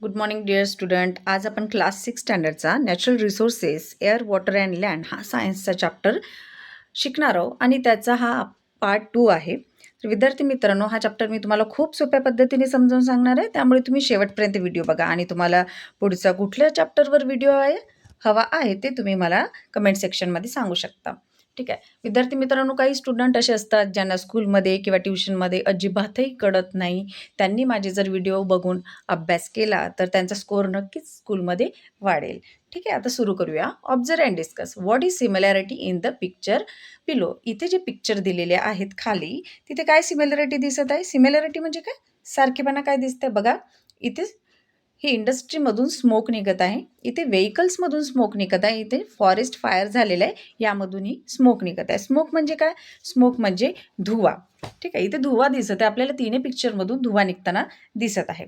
Good morning dear student. आज आपण class 6 स्टँडर्डचा natural resources air water and land हा सायन्सचा चॅप्टर शिकणार आहोत आणि त्याचा हा पार्ट 2 आहे. तर विद्यार्थी मित्रांनो, हा चॅप्टर मी तुम्हाला खूप सोप्या पद्धतीने समजावून सांगणार आहे, त्यामुळे तुम्ही शेवटपर्यंत व्हिडिओ बघा आणि तुम्हाला पुढचा कुठल्या चॅप्टरवर व्हिडिओ हवा आहे ते तुम्ही मला कमेंट सेक्शनमध्ये सांगू शकता. ठीक आहे विद्यार्थी मित्रांनो, काही स्टुडंट असे असतात ज्यांना स्कूलमध्ये किंवा ट्युशनमध्ये अजिबातही कळत नाही. त्यांनी माझे जर व्हिडिओ बघून अभ्यास केला तर त्यांचा स्कोअर नक्कीच स्कूलमध्ये वाढेल. ठीक आहे, आता सुरू करूया. Observe and discuss what is similarity in the picture below. इथे जे पिक्चर दिलेले आहेत खाली, तिथे काय सिमिलॅरिटी दिसत आहे? सिमिलॅरिटी म्हणजे काय? सारखेपणा काय दिसतंय बघा. इथे ही इंडस्ट्रीमधून स्मोक निघत आहे, इथे व्हेकल्समधून स्मोक निघत आहे, इथे फॉरेस्ट फायर झालेलं आहे, यामधूनही स्मोक निघत आहे. स्मोक म्हणजे काय? स्मोक म्हणजे धुवा. ठीक आहे, इथे धुवा दिसत आहे आपल्याला, तिन्ही पिक्चरमधून धुवा निघताना दिसत आहे.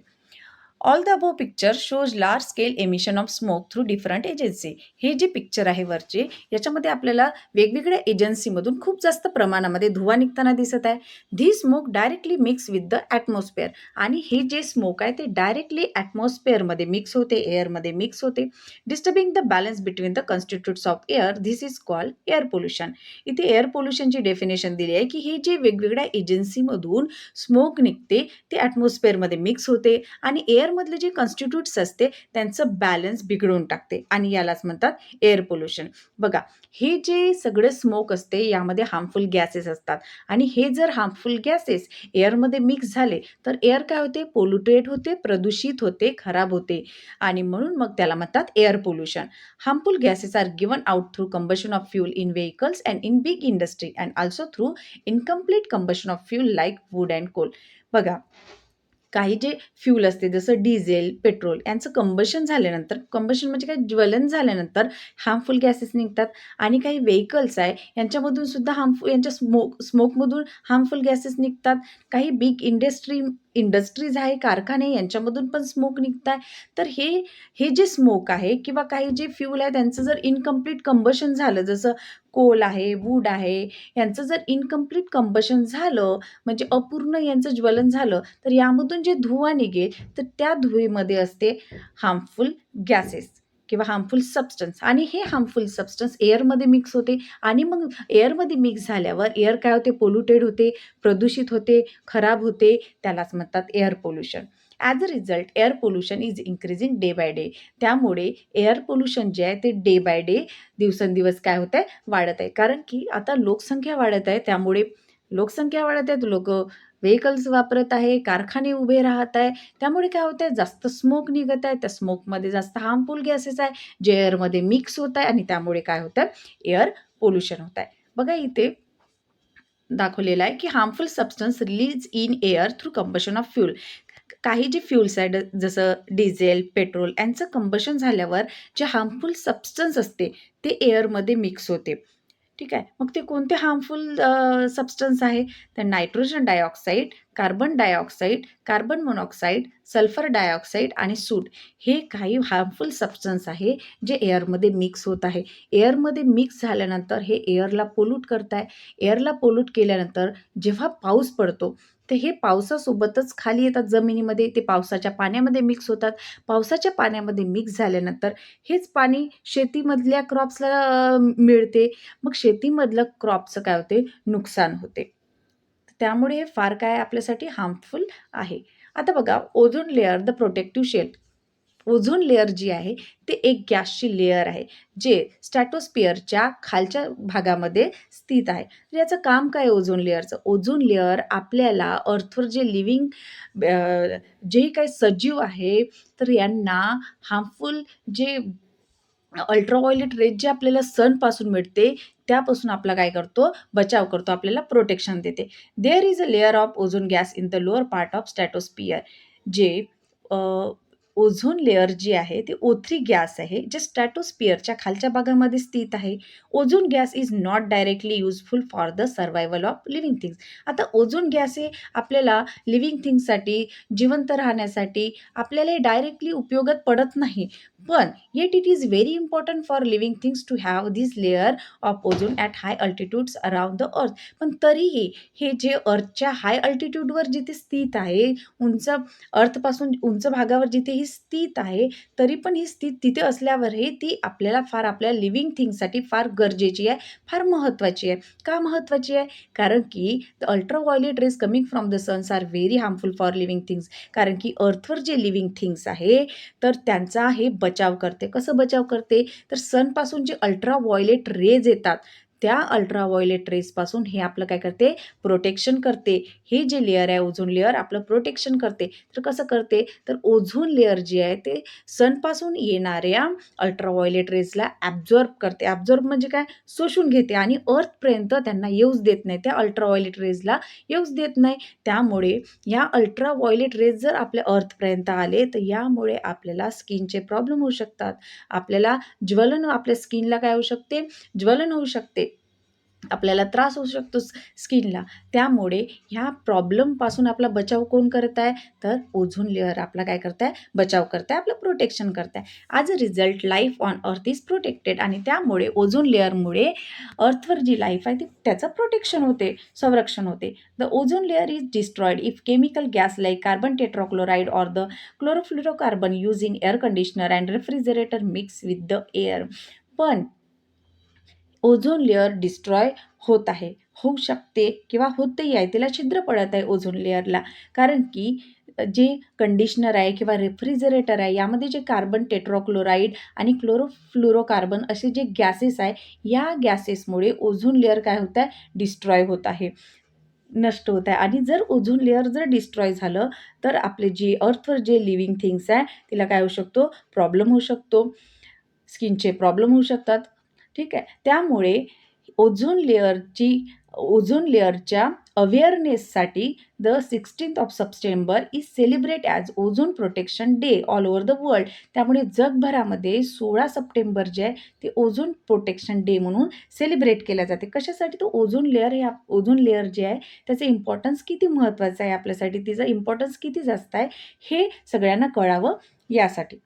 All the above picture shows large scale emission of smoke through different agency. हे जे पिक्चर आहे वरचे, याच्यामध्ये आपल्याला वेगवेगळ्या एजन्सीमधून खूप जास्त प्रमाणामध्ये धुवा निघताना दिसत आहे. धी smoke directly mix with the atmosphere. आणि हे जे स्मोक आहे ते डायरेक्टली ॲटमॉस्फिअरमध्ये मिक्स होते, एअरमध्ये मिक्स होते, disturbing the balance between the constitutes of air. This is called air pollution. इथे एअर पोल्युशनची डेफिनेशन दिली आहे की हे जे वेगवेगळ्या एजन्सीमधून स्मोक निघते ते ॲटमॉस्फिअरमध्ये मिक्स होते आणि एअरमधले जे कॉन्स्टिट्यूट्स असते त्यांचं बॅलन्स बिघडवून टाकते आणि यालाच म्हणतात एअर पोल्युशन. बघा, हे जे सगळे स्मोक असते यामध्ये हार्मफुल गॅसेस असतात आणि हे जर हार्मफुल गॅसेस एअरमध्ये मिक्स झाले तर एअर काय होते? पोल्युटेड होते, प्रदूषित होते, खराब होते आणि म्हणून मग त्याला म्हणतात air pollution. Harmful gases are given out through combustion of fuel in vehicles and in big industry and also through incomplete combustion of fuel like wood and coal. बघा, काही जे फ्यूल असते जसं डिझेल, पेट्रोल यांचं combustion झाल्यानंतर, combustion म्हणजे काय? ज्वलन झाल्यानंतर हार्मफुल गॅसेस निघतात आणि काही व्हेकल्स आहे यांच्यामधून सुद्धा यांच्या स्मोकमधून हार्मफुल गॅसेस निघतात. काही बिग इंडस्ट्रीज आहे, कारखाने, यांच्यामधून पण स्मोक निघतात. तर हे जे स्मोक आहे किंवा काही जे फ्यूल आहे त्यांचं जर इनकम्प्लीट कंबशन झालं, जसं कोल आहे, वूड आहे, यांचं जर इनकम्प्लीट कंबशन झालं म्हणजे अपूर्ण यांचं ज्वलन झालं तर यामधून जे धुवा निघेल तर त्या धुवेमध्ये असते हार्मफुल गॅसेस किंवा हार्मफुल सबस्टन्स आणि हे हार्मफुल सबस्टन्स एअरमध्ये मिक्स होते आणि मग एअरमध्ये मिक्स झाल्यावर एअर काय होते? पोल्युटेड होते, प्रदूषित होते, खराब होते, त्यालाच म्हणतात air pollution. As a result air pollution is increasing day by day. त्यामुळे एअर पोल्युशन जे आहे ते डे बाय डे, दिवसेंदिवस काय होत आहे? वाढत आहे. कारण की आता लोकसंख्या वाढत आहे, त्यामुळे लोकसंख्या वाढत आहे, लोक व्हेकल्स वापरत आहे, कारखाने उभे राहत आहे, त्यामुळे काय होत आहे? जास्त स्मोक निघत आहे, त्या स्मोकमध्ये जास्त हार्मफुल गॅसेस आहे जे एअरमध्ये मिक्स होत आहे आणि त्यामुळे काय होत आहे? एअर पोल्युशन होत आहे. बघा, इथे दाखवलेलं आहे की harmful substance release in air through combustion of fuel. काही जे फ्यूल्स आहेत जसं डिझेल, पेट्रोल यांचं कंबशन झाल्यावर जे हार्मफुल सबस्टन्स असते ते एअरमध्ये मिक्स होते. ठीक आहे, मग ते कोणते हार्मफुल सबस्टन्स आहे? तर nitrogen dioxide, carbon dioxide, carbon monoxide, sulphur dioxide आणि सूट. हे काही हार्मफुल सबस्टन्स आहे जे एअरमध्ये मिक्स होत आहे. एअरमध्ये मिक्स झाल्यानंतर हे एअरला पोल्यूट करत आहे. एअरला पोल्यूट केल्यानंतर जेव्हा पाऊस पडतो तर हे पावसासोबतच खाली येतात जमिनीमध्ये, ते पावसाच्या पाण्यामध्ये मिक्स होतात. पावसाच्या पाण्यामध्ये मिक्स झाल्यानंतर हेच पाणी शेतीमधल्या क्रॉप्सला मिळते. मग शेतीमधलं क्रॉपचं काय होते? नुकसान होते. त्यामुळे हे फार काय आपल्यासाठी हार्मफुल आहे. आता बघा, ozone layer the protective shell. Ozone layer जी आहे ते एक गॅसची लेअर आहे जे स्ट्रॅटोस्फिअरच्या खालच्या भागामध्ये स्थित आहे. तर याचं काम काय? ओझोन लेअरचं, ओझोन लेअर आपल्याला अर्थवर जे लिव्हिंग जे काही सजीव आहे तर यांना हार्मफुल जे अल्ट्राव्हायोलेट रेज जे आपल्याला सनपासून मिळते त्यापासून आपला काय करतो? बचाव करतो, आपल्याला प्रोटेक्शन देते. There is a layer of ozone gas in the lower part of stratosphere. जे ओझोन लेअर जी आहे ती O3 गॅस आहे जे स्ट्रॅटोस्फिअरच्या खालच्या भागामध्ये स्थित आहे. Ozone gas is not directly useful for the survival of living things. आता ओझोन गॅस हे आपल्याला लिव्हिंग थिंग्ससाठी, जिवंत राहण्यासाठी आपल्याला डायरेक्टली उपयोगात पडत नाही, पण yet it is very important for living things to have this layer of ozone at high altitudes around the earth. पण तरीही हे जे अर्थच्या हाय अल्टिट्यूडवर जिथे स्थित आहे, उंच अर्थपासून उंच भागावर जिथे ही ती स्थित आहे, तरी पण ही स्थित तिथे असल्यावरही ती आपल्याला फार आपल्या लिव्हिंग थिंग्ससाठी फार गरजेची आहे, फार महत्त्वाची आहे. का महत्त्वाची आहे? कारण की the ultraviolet rays coming from the suns are very harmful for living things. कारण की अर्थवर जे लिव्हिंग थिंग्स आहे तर त्यांचा हे बचाव करते. कसं बचाव करते? तर सनपासून जे अल्ट्राव्हायोलेट रेज येतात, त्या अल्ट्राव्हायोलेट रेजपासून हे आपलं काय करते? प्रोटेक्शन करते. हे जे लेयर आहे ओझोन लेयर आपलं प्रोटेक्शन करते. तर कसं करते? तर ओझोन लेयर जी आहे ते सनपासून येणाऱ्या अल्ट्राव्हायोलेट रेजला ॲब्झॉर्ब करते. ॲब्झॉर्ब म्हणजे काय? शोषून घेते आणि अर्थपर्यंत त्यांना येऊच देत नाही. त्या अल्ट्राव्हायोलेट रेजला येऊच देत नाही. त्यामुळे ह्या अल्ट्राव्हायोलेट रेज जर आपल्या अर्थपर्यंत आले तर यामुळे आपल्याला स्किनचे प्रॉब्लेम होऊ शकतात. आपल्याला ज्वलन आपल्या स्किनला काय होऊ शकते? ज्वलन होऊ शकते. आपल्याला त्रास होऊ शकतो स्किनला. त्यामुळे ह्या प्रॉब्लेमपासून आपला बचाव कोण करत आहे? तर ओझोन लेयर आपला काय करत आहे? बचाव करत आहे, आपलं प्रोटेक्शन करत आहे. As a result life on earth is protected आणि त्यामुळे ओझोन लेयरमुळे अर्थवर जी लाईफ आहे ती त्याचं प्रोटेक्शन होते, संरक्षण होते. The ozone layer is destroyed if chemical gas like carbon tetrachloride or the chlorofluorocarbon use in air conditioner and refrigerator mix with the air. पण ozone layer destroy होत आहे, होऊ शकते किंवा होतही आहे. तिला छिद्र पडत आहे ओझोन लेयरला. कारण की जे कंडिशनर आहे किंवा रेफ्रिजरेटर आहे यामध्ये जे कार्बन टेट्राक्लोराईड आणि क्लोरोफ्लोरोकार्बन असे जे गॅसेस आहे, या गॅसेसमुळे ओझोन लेयर काय होत आहे? डिस्ट्रॉय होत आहे, नष्ट होत आहे. आणि जर ओझोन लेयर जर डिस्ट्रॉय झालं तर आपले जे अर्थवर जे लिव्हिंग थिंग्स आहे तिला काय होऊ शकतो? प्रॉब्लेम होऊ शकतो, स्किनचे प्रॉब्लेम होऊ शकतात. ठीक आहे. त्यामुळे ओझोन लेअरच्या अवेअरनेससाठी the 16th of September is celebrate as ozone protection day all over the world. त्यामुळे जगभरामध्ये 16 सप्टेंबर जे आहे ते ओझोन प्रोटेक्शन डे म्हणून सेलिब्रेट केल्या जाते. कशासाठी? तो ओझोन लेअर जे आहे त्याचं इम्पॉर्टन्स किती महत्त्वाचं आहे आपल्यासाठी, तिचं इम्पॉर्टन्स किती जास्त आहे हे सगळ्यांना कळावं यासाठी.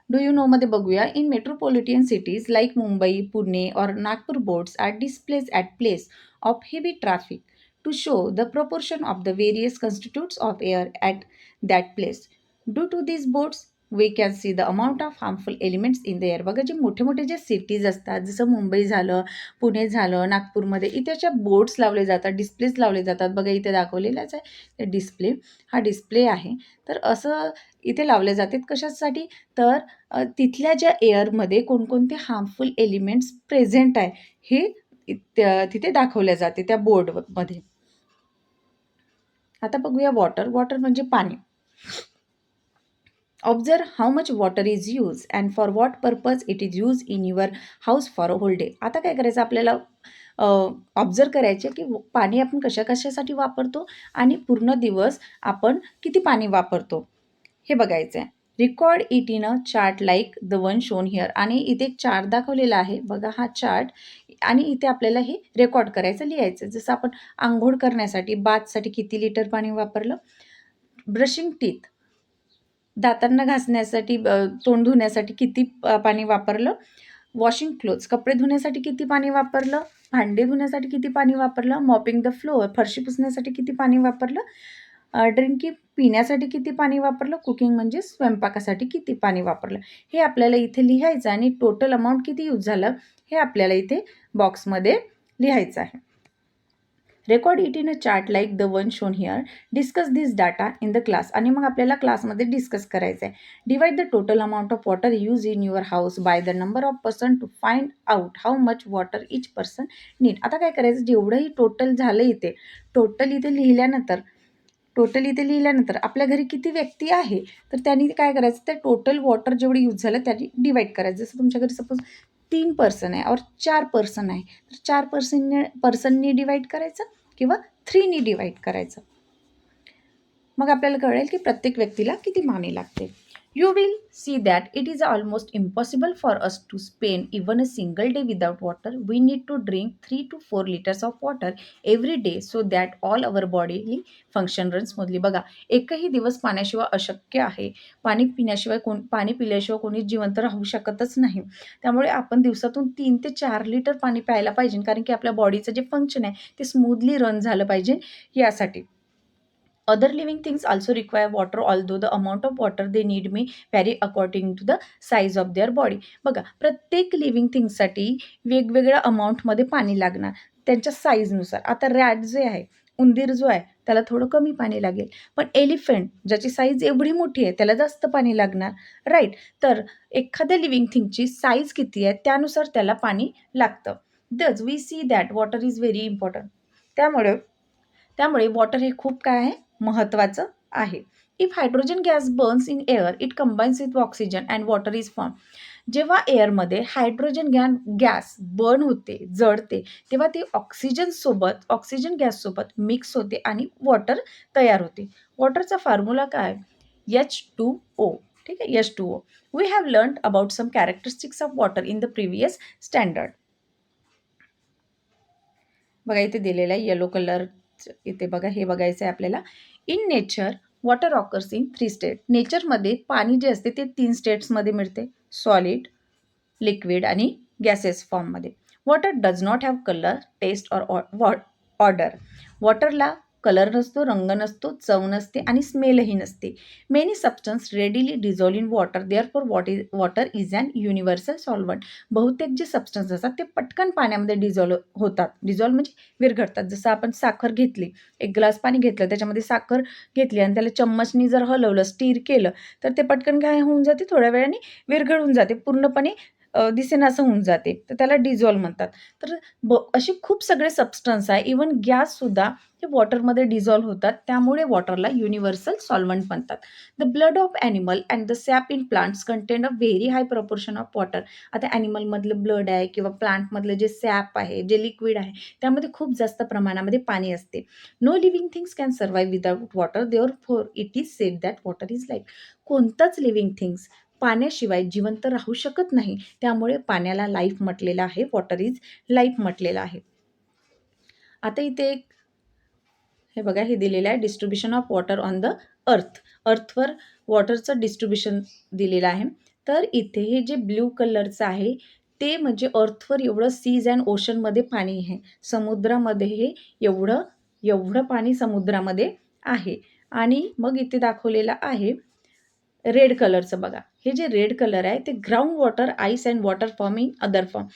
डू यू नो मध्ये बघूया. In metropolitan cities like Mumbai, Pune और Nagpur boards are displace at place of heavy traffic to show the proportion of the various constituents of air at that place. Due to these boards we can see the amount of harmful elements in the air. बघा जे मोठे मोठे जे cities असतात जसं मुंबई झालं, पुणे झालं, नागपूरमध्ये इथे अशा बोर्ड्स लावले जातात, डिस्प्लेस लावले जातात. बघा इथे दाखवलेलाच आहे डिस्प्ले, हा डिस्प्ले आहे. तर असं इथे लावले जातात कशासाठी? तर तिथल्या ज्या एअरमध्ये कोणकोणते हार्मफुल एलिमेंट्स प्रेझेंट आहे हे तिथे दाखवल्या जाते त्या बोर्डमध्ये. आता बघूया वॉटर. वॉटर म्हणजे पाणी. Observe how much water is use and for what purpose it is use in your house for a whole day. आता काय करायचं आपल्याला? ऑब्झर्व करायचे की पाणी आपण कशासाठी वापरतो आणि पूर्ण दिवस आपण किती पाणी वापरतो हे बघायचं आहे. Record it in a chart like the one shown here. आणि इथे एक चार्ट दाखवलेला आहे बघा, हा चार्ट. आणि इथे आपल्याला हे रेकॉर्ड करायचं, लिहायचं. जसं आपण आंघोळ करण्यासाठी बाथसाठी किती लिटर पाणी वापरलं, ब्रशिंग टीथ दातांना घासण्यासाठी, तोंड धुण्यासाठी किती पाणी वापरलं, वॉशिंग क्लोथ्स कपडे धुण्यासाठी किती पाणी वापरलं, भांडे धुण्यासाठी किती पाणी वापरलं, मॉपिंग द फ्लोअर फरशी पुसण्यासाठी किती पाणी वापरलं, ड्रिंकिंग पिण्यासाठी किती पाणी वापरलं, कुकिंग म्हणजे स्वयंपाकासाठी किती पाणी वापरलं. हे आपल्याला इथे लिहायचं आणि टोटल अमाऊंट किती यूज झालं हे आपल्याला इथे बॉक्समध्ये लिहायचं आहे. Record it in a chart like the one shown here. Discuss this data in the class. आणि मग आपल्याला क्लासमध्ये डिस्कस करायचं आहे. Divide the total amount of water use in your house by the number of person to find out how much water each person need. आता काय करायचं? जेवढंही total झालं इथे, टोटल इथे लिहिल्यानंतर आपल्या घरी किती व्यक्ती आहे तर त्यांनी काय करायचं? त्या टोटल वॉटर जेवढे यूज झालं त्याची डिवाइड करायचं. जसं तुमच्या घरी सपोज 3 पर्सन आहे और 4 पर्सन आहे तर 4 पर्सननी डिवाइड करायचं किंवा 3नी डिवाइड करायचं. मग आपल्याला कळेल की प्रत्येक व्यक्तीला किती पाणी लागते. You will see that it is almost impossible for us to spend even a single day without water. We need to drink 3 to 4 liters of water every day so that all our bodily function runs smoothly. बघा, एकही दिवस पाण्याशिवाय अशक्य आहे. पाणी पिल्याशिवाय कोणी जिवंत राहू शकतच नाही. त्यामुळे आपण दिवसातून 3 ते 4 लिटर पाणी प्यायला पाहिजे, कारण की आपल्या बॉडीचं जे फंक्शन आहे ते स्मूथली रन झालं पाहिजे यासाठी. Other living things also require water, although the amount of water they need may vary according to the size of their body. बघा, प्रत्येक लिव्हिंग थिंग्ससाठी वेगवेगळ्या अमाऊंटमध्ये पाणी लागणार त्यांच्या साईजनुसार. आता रॅट जे आहे, उंदीर जो आहे, त्याला थोडं कमी पाणी लागेल. पण एलिफंट ज्याची साईज एवढी मोठी आहे त्याला जास्त पाणी लागणार, राईट. तर एखाद्या लिव्हिंग थिंगची साईज किती आहे त्यानुसार त्याला पाणी लागतं. Thus we see that water is very important. त्यामुळे त्यामुळे वॉटर हे खूप काय आहे, महत्त्वाचं आहे. If hydrogen gas burns in air it combines with oxygen and water is form. जेव्हा एअरमध्ये हायड्रोजन गॅस बर्न होते, जळते, तेव्हा ते ऑक्सिजन गॅससोबत मिक्स होते आणि वॉटर तयार होते. वॉटरचा फॉर्म्युला काय? H2O. ठीक आहे, H2O. We have learned about some characteristics of water in the previous standard. बघा इथे दिलेलं आहे येलो कलर. इथे बघा, हे बघायचं आहे आपल्याला. In nature water occurs in 3 state. नेचरमध्ये पाणी जे असते ते 3 स्टेट्समध्ये मिळते, सॉलिड, लिक्विड आणि गॅसेस फॉर्ममध्ये. Water does not have colour, taste or odour. वॉटरला कलर नसतो, रंग नसतो, चव नसते आणि स्मेलही नसते. Many substance readily dissolve in water, therefore water is an universal solvent. बहुतेक जे सबस्टन्स असतात ते पटकन पाण्यामध्ये डिझॉल्व होतात. डिझॉल्व म्हणजे विरघळतात. जसं आपण साखर घेतली, एक ग्लास पाणी घेतलं, त्याच्यामध्ये साखर घेतली आणि त्याला चम्मचनी जर हलवलं, स्टीर केलं, तर ते पटकन काय होऊन जाते, थोड्या वेळाने विरघळून जाते, पूर्णपणे दिसेनासं होऊन जाते. तर त्याला डिझॉल्व म्हणतात. तर असे खूप सगळे सबस्टन्स आहे, इवन गॅससुद्धा हे वॉटरमध्ये डिझॉल्व होतात. त्यामुळे वॉटरला युनिव्हर्सल सॉल्व्हंट म्हणतात. The blood of animal and the SAP in plants contain a very high proportion of water. आता ॲनिमलमधलं ब्लड आहे किंवा प्लांटमधलं जे सॅप आहे, जे लिक्विड आहे, त्यामध्ये खूप जास्त प्रमाणामध्ये पाणी असते. No living things can survive without water, therefore it is said that water is life. कोणताच लिव्हिंग थिंग्स पाण्याशिवाय जिवंत राहू शकत नाही. त्यामुळे पाण्याला लाईफ म्हटलेलं आहे, वॉटर इज लाईफ म्हटलेलं आहे. आता इथे एक हे बघा, हे दिलेलं आहे distribution of water on the earth. अर्थवर वॉटरचं डिस्ट्रीब्युशन दिलेलं आहे. तर इथे हे जे ब्ल्यू कलरचं आहे ते म्हणजे अर्थवर एवढं सीज अँड ओशनमध्ये पाणी आहे. समुद्रामध्ये हे एवढं पाणी समुद्रामध्ये आहे. आणि मग इथे दाखवलेलं आहे रेड कलरचं. बघा, हे जे रेड कलर आहे ते ground water, ice and water form in other form.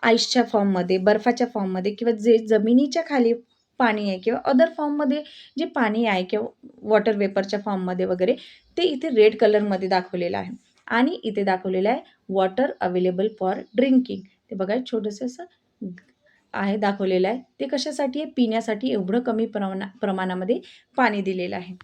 आईसच्या फॉर्ममध्ये, बर्फाच्या फॉर्ममध्ये किंवा जे जमिनीच्या खाली पाणी आहे किंवा अदर फॉर्ममध्ये जे पाणी आहे किंवा वॉटर वेपरच्या फॉर्ममध्ये वगैरे, ते इथे रेड कलरमध्ये दाखवलेलं आहे. आणि इथे दाखवलेलं आहे वॉटर अवेलेबल फॉर ड्रिंकिंग. ते बघा, छोटंसं असं आहे दाखवलेलं आहे. ते कशासाठी आहे? पिण्यासाठी एवढं कमी प्रमाणामध्ये पाणी दिलेलं आहे.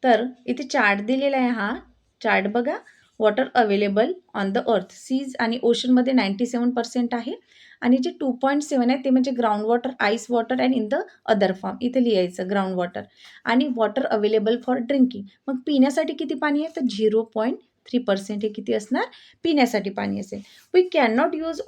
तर इथे चार्ट दिलेला आहे. हा चार्ट बघा, water available on the earth, seas आणि ओशनमध्ये 97% आहे. आणि जे 2.7 आहे ते म्हणजे ground water, ice water and in the other form. इथे लिहायचं ग्राउंड वॉटर. आणि वॉटर अवेलेबल फॉर ड्रिंकिंग. मग पिण्यासाठी किती पाणी आहे? तर 0.3% हे किती असणार? पिण्यासाठी पाणी असेल. We cannot use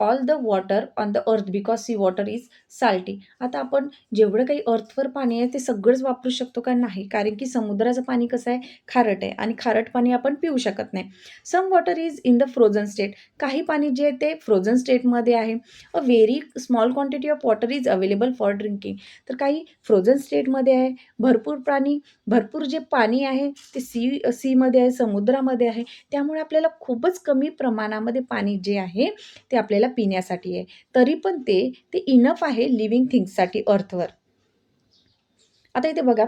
all the water on the earth because sea water is salty. आता आपण जेवढं काही अर्थवर पाणी आहे ते सगळंच वापरू शकतो का? नाही, कारण की समुद्राचं पाणी कसं आहे? खारट आहे आणि खारट पाणी आपण पिऊ शकत नाही. Some water is in the frozen state. काही पाणी जे आहे ते फ्रोझन स्टेटमध्ये आहे. A very small quantity of water is available for drinking. तर काही फ्रोझन स्टेटमध्ये आहे. भरपूर जे पाणी आहे ते सीमध्ये आहे, समुद्रामध्ये आहे. त्यामुळे आपल्याला खूपच कमी प्रमाणामध्ये पाणी जे आहे ते आपल्याला पिण्यासाठी आहे. तरी पण ते इनफ आहे लिव्हिंग थिंग्ससाठी अर्थवर. आता इथे बघा,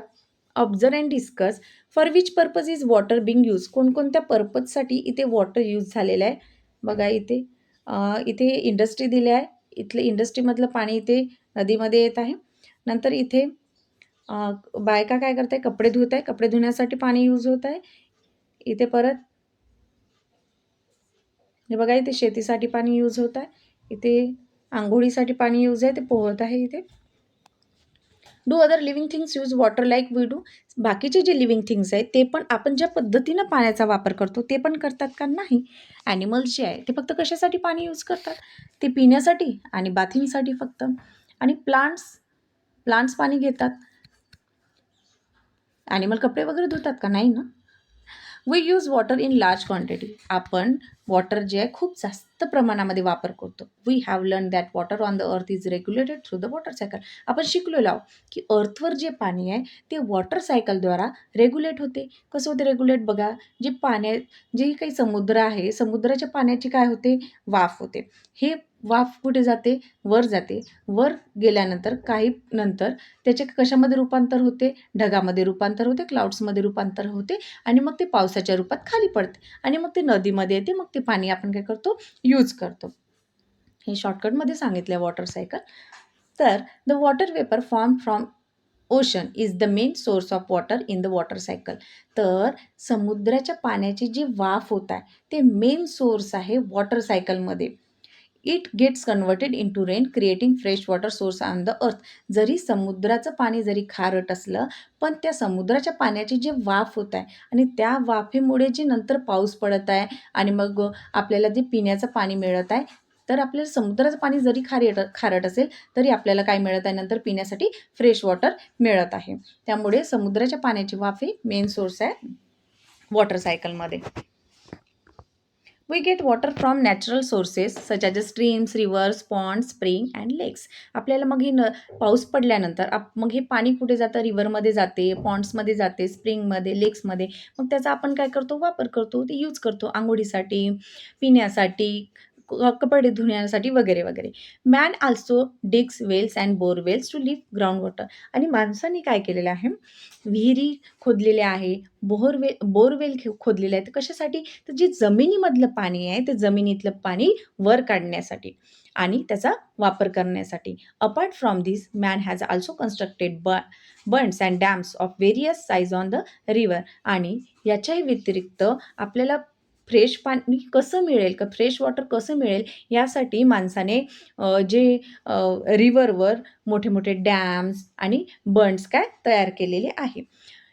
observe and discuss for which purpose is water Bing use. कोणकोणत्या पर्पजसाठी इथे वॉटर यूज झालेलं आहे? बघा इथे इंडस्ट्री दिली आहे. इथलं इंडस्ट्रीमधलं पाणी इथे नदीमध्ये येत आहे. नंतर इथे बायका काय करत आहे? कपडे धुत आहे. कपडे धुण्यासाठी पाणी यूज होत आहे. इथे परत हे बघा, इथे शेतीसाठी पाणी यूज होत आहे. इथे आंघोळीसाठी पाणी यूज आहे, ते पोहत आहे इथे. Do other living things use water like we do. बाकीचे जे लिव्हिंग थिंग्स आहेत ते पण आपण ज्या पद्धतीनं पाण्याचा वापर करतो ते पण करतात का? नाही. ॲनिमल्स जे आहे ते फक्त कशासाठी पाणी यूज करतात? ते पिण्यासाठी आणि बाथिंगसाठी फक्त. आणि प्लांट्स पाणी घेतात. ॲनिमल कपडे वगैरे धुतात का? नाही ना. We use water in large quantity. आपण वॉटर जे आहे खूप जास्त प्रमाणामध्ये वापर करतो. We have learn that water on the earth is regulated through the water cycle. आपण शिकलेलो आहोत की अर्थवर जे पाणी आहे ते वॉटर सायकलद्वारा रेग्युलेट होते. कसं होते रेग्युलेट बघा, जे पाण्यात जे काही समुद्र आहे, समुद्राच्या पाण्याची काय होते, वाफ होते. हे वाफ कुठे जाते, वर जाते. वर गेल्यानंतर काही नंतर त्याचे कशामध्ये रूपांतर होते, ढगामध्ये रूपांतर होते, क्लाउड्समध्ये रूपांतर होते आणि मग ते पावसाच्या रूपात खाली पडते आणि मग ते नदीमध्ये येते. मग ते पाणी आपण काय करतो, यूज करतो. हे शॉर्टकटमध्ये सांगितलं वॉटर सायकल. तर the water vapour form from ocean is the main source of water in the water cycle. तर समुद्राच्या पाण्याची जी वाफ होत आहे ते मेन सोर्स आहे वॉटर सायकलमध्ये. It gets converted into rain creating fresh water source on the earth. जरी समुद्राचं पाणी जरी खारट असलं पण त्या समुद्राच्या पाण्याची जी वाफ होत आहे आणि त्या वाफेमुळे जे नंतर पाऊस पडत आहे आणि मग आपल्याला जे पिण्याचं पाणी मिळत आहे, तर आपल्याला समुद्राचं पाणी जरी खारट असेल तरी आपल्याला काय मिळत आहे, नंतर पिण्यासाठी फ्रेश वॉटर मिळत आहे. त्यामुळे समुद्राच्या पाण्याची वाफ ही मेन सोर्स आहे वॉटर सायकलमध्ये. We get water from natural sources such as streams, rivers, ponds, spring and lakes. आपल्याला मग हे पाऊस पडल्यानंतर मग हे पाणी कुठे जातं, रिव्हरमध्ये जाते, पॉन्ड्समध्ये जाते, स्प्रिंगमध्ये, लेक्समध्ये. मग त्याचा आपण काय करतो, वापर करतो, ते यूज करतो आंघोळीसाठी, पिण्यासाठी, कपडे धुण्यासाठी वगैरे वगैरे. Man also digs wells and borewells to lift ground water. आणि माणसांनी काय केलेलं आहे, विहिरी खोदलेल्या आहे, बोरवेल खोदलेले आहेत. कशासाठी, तर जे जमिनीमधलं पाणी आहे ते जमिनीतलं पाणी वर काढण्यासाठी आणि त्याचा वापर करण्यासाठी. Apart from this man has also constructed बंड्स and dams of various size on the river. आणि याच्याही व्यतिरिक्त आपल्याला फ्रेश पाणी कसं मिळेल, का फ्रेश वॉटर कसं मिळेल, यासाठी माणसाने जे रिव्हरवर मोठे मोठे डॅम्स आणि बंड्स काय तयार केलेले आहे.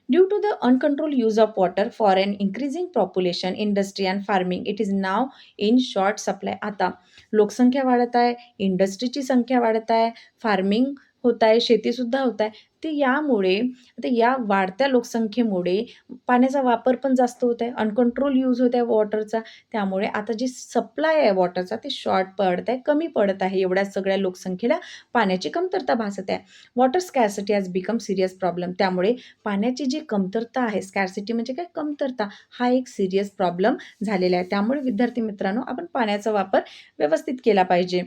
Due to the uncontrolled use of water for an increasing population, industry and farming, it is now in short supply. आता लोकसंख्या वाढत आहे, इंडस्ट्रीची संख्या वाढत आहे, फार्मिंग होत आहे, शेतीसुद्धा होत आहे. ते यामुळे आता या वाढत्या लोकसंख्येमुळे पाण्याचा वापर पण जास्त होत आहे, अनकंट्रोल यूज होत आहे वॉटरचा. त्यामुळे आता जी सप्लाय आहे वॉटरचा ते शॉर्ट पडत आहे, कमी पडत आहे. एवढ्या सगळ्या लोकसंख्येला पाण्याची कमतरता भासत आहे. Water scarcity has become serious problem. त्यामुळे पाण्याची जी कमतरता आहे, स्कॅर्सिटी म्हणजे काय, कमतरता, हा एक सिरियस प्रॉब्लेम झालेला आहे. त्यामुळे विद्यार्थी मित्रांनो, आपण पाण्याचा वापर व्यवस्थित केला पाहिजे.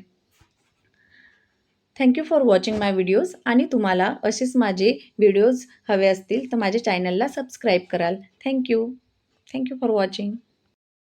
Thank you for watching my videos. आणि तुम्हाला असेच माझे व्हिडिओज हवे असतील तर माझ्या चॅनलला सबस्क्राईब कराल. Thank you for watching.